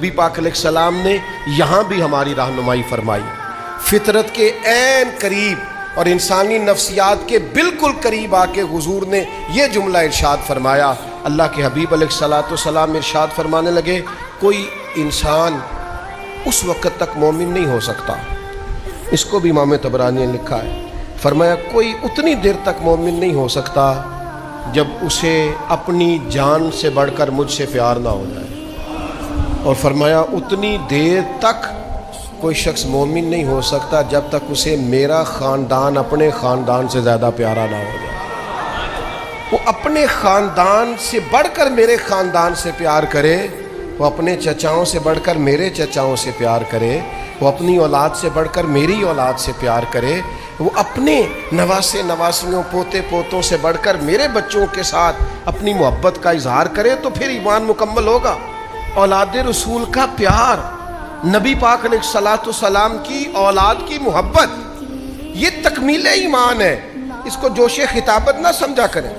نبی پاک علیہ السلام نے یہاں بھی ہماری رہنمائی فرمائی، فطرت کے عین قریب اور انسانی نفسیات کے بالکل قریب آ کے حضور نے یہ جملہ ارشاد فرمایا۔ اللہ کے حبیب علیہ السلام ارشاد فرمانے لگے، کوئی انسان اس وقت تک مومن نہیں ہو سکتا، اس کو بھی امام طبرانی نے لکھا ہے، فرمایا کوئی اتنی دیر تک مومن نہیں ہو سکتا جب اسے اپنی جان سے بڑھ کر مجھ سے پیار نہ ہو جائے، اور فرمایا اتنی دیر تک کوئی شخص مومن نہیں ہو سکتا جب تک اسے میرا خاندان اپنے خاندان سے زیادہ پیارا نہ ہو جائے۔ وہ اپنے خاندان سے بڑھ کر میرے خاندان سے پیار کرے، وہ اپنے چچاؤں سے بڑھ کر میرے چچاؤں سے پیار کرے، وہ اپنی اولاد سے بڑھ کر میری اولاد سے پیار کرے، وہ اپنے نواسے نواسیوں پوتے پوتوں سے بڑھ کر میرے بچوں کے ساتھ اپنی محبت کا اظہار کرے، تو پھر ایمان مکمل ہوگا۔ اولاد رسول کا پیار، نبی پاک علیہ السلام کی اولاد کی محبت، یہ تکمیل ایمان ہے، اس کو جوش خطابت نہ سمجھا کریں۔